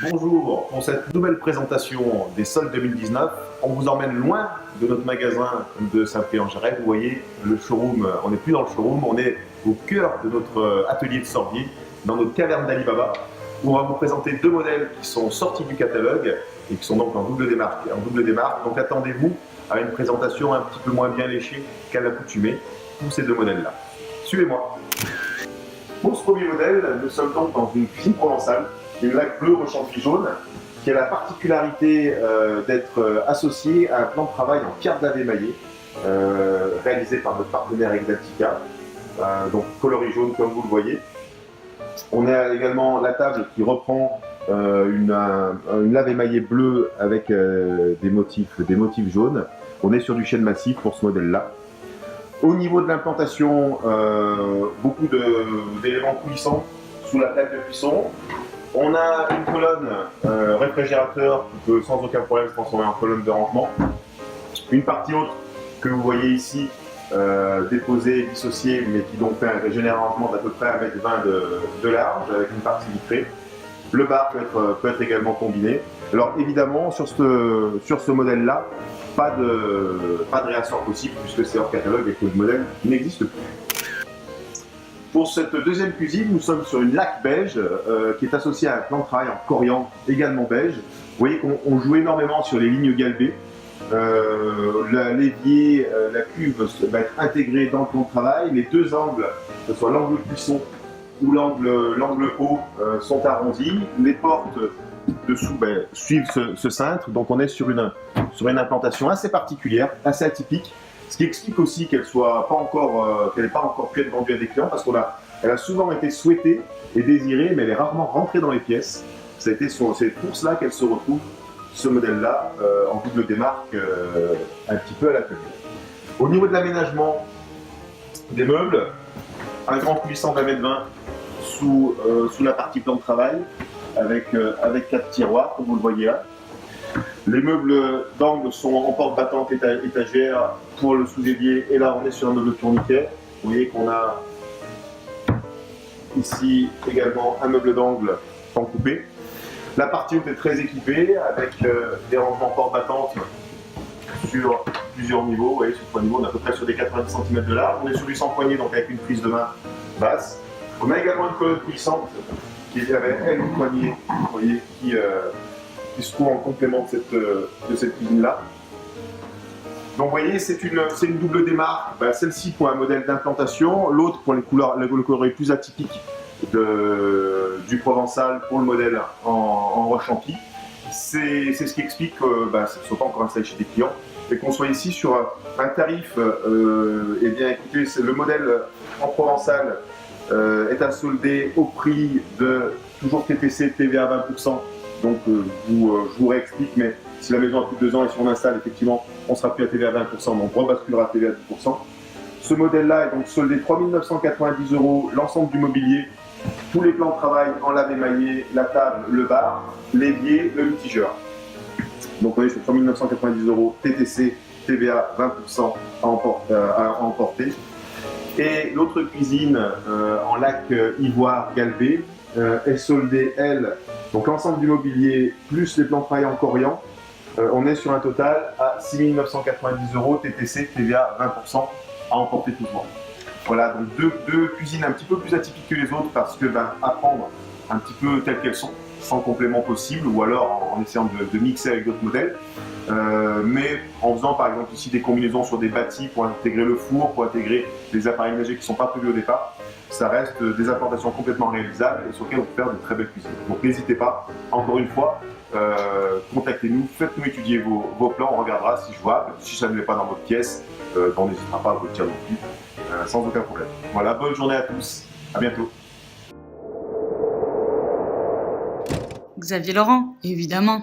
Bonjour, pour cette nouvelle présentation des soldes 2019, on vous emmène loin de notre magasin de Saint-Prix-en-Jarret. Vous voyez, le showroom, on n'est plus dans le showroom, on est au cœur de notre atelier de Sorbier, dans notre caverne d'Alibaba, où on va vous présenter deux modèles qui sont sortis du catalogue et qui sont donc en double démarque. Donc attendez-vous à une présentation un petit peu moins bien léchée qu'à l'accoutumée pour ces deux modèles-là. Suivez-moi. Pour ce premier modèle, nous sommes donc dans une cuisine provençale, une laque bleue rechanfie jaune, qui a la particularité d'être associée à un plan de travail en pierre d'ave émaillée, réalisé par notre partenaire Exaltica, donc coloris jaune comme vous le voyez. On a également la table qui reprend une lave émaillée bleue avec des motifs jaunes. On est sur du chêne massif pour ce modèle-là. Au niveau de l'implantation, beaucoup d'éléments coulissants sous la plaque de cuisson. On a une colonne réfrigérateur qui peut sans aucun problème se transformer en colonne de rangement. Une partie haute que vous voyez ici, déposée, dissociée, mais qui donc fait un général rangement d'à peu près 1,20 m de large avec une partie vitrée. Le bar peut être également combiné. Alors évidemment, sur ce modèle-là, pas de réassort possible puisque c'est hors catalogue et que le modèle n'existe plus. Pour cette deuxième cuisine, nous sommes sur une laque beige qui est associée à un plan de travail en coriandre également beige. Vous voyez qu'on joue énormément sur les lignes galbées. L'évier, la cuve va être intégrée dans le plan de travail. Les deux angles, que ce soit l'angle cuisson ou l'angle haut, sont arrondis. Les portes dessous suivent ce cintre. Donc on est sur une implantation assez particulière, assez atypique. Ce qui explique aussi qu'elle n'ait pas encore pu être vendue à des clients parce qu'elle a souvent été souhaitée et désirée, mais elle est rarement rentrée dans les pièces. C'est pour cela qu'elle se retrouve, ce modèle-là, en double démarque, un petit peu à l'atelier. Au niveau de l'aménagement des meubles, un grand cuisson d'1,20 m sous la partie plan de travail, avec 4 tiroirs, comme vous le voyez là. Les meubles d'angle sont en porte battante étagère pour le sous-évier, et là on est sur un meuble tourniquet. Vous voyez qu'on a ici également un meuble d'angle en coupé. La partie haute est très équipée avec des rangements porte battante sur plusieurs niveaux. Vous voyez, sur 3 niveaux, on est à peu près sur des 90 cm de large. On est sur du sans poignée, donc avec une prise de main basse. On a également une colonne puissante qui est avec elle une poignée, vous voyez, qui se trouve en complément de cette cuisine-là. Donc vous voyez, c'est une double démarque, celle-ci pour un modèle d'implantation, l'autre pour le coloris plus atypique du provençal pour le modèle en rechampi. C'est ce qui explique que ce ne soit pas encore installé chez des clients, et qu'on soit ici sur un tarif, eh bien écoutez, le modèle en provençal est à solder au prix de toujours TTC, TVA 20%. Donc je vous réexplique, mais si la maison a plus de 2 ans et si on installe, effectivement, on sera plus à TVA 20%, donc on rebasculera à TVA 10%. Ce modèle-là est donc soldé 3 990 €, l'ensemble du mobilier, tous les plans de travail en lave émaillé, la table, le bar, l'évier, le mitigeur. Donc on est sur 3 990 € TTC, TVA 20% à emporter. Et l'autre cuisine en laque ivoire galbée est soldée, elle, donc l'ensemble du mobilier plus les plans de travail en coriandre. On est sur un total à 6 990 € TTC, TVA 20% à emporter toujours. Voilà, donc deux cuisines un petit peu plus atypiques que les autres parce que apprendre un petit peu telles qu'elles sont, sans complément possible, ou alors en essayant de mixer avec d'autres modèles. Mais en faisant par exemple ici des combinaisons sur des bâtis pour intégrer le four, pour intégrer des appareils ménagers qui ne sont pas prévus au départ, ça reste des implantations complètement réalisables et sur lesquelles on peut faire de très belles cuisines. Donc n'hésitez pas, encore une fois, contactez-nous, faites-nous étudier vos plans, on regardera si jouable. Si ça ne l'est pas dans votre pièce, on n'hésitera pas à vous le dire non plus, sans aucun problème. Voilà, bonne journée à tous, à bientôt. Xavier Laurent, évidemment.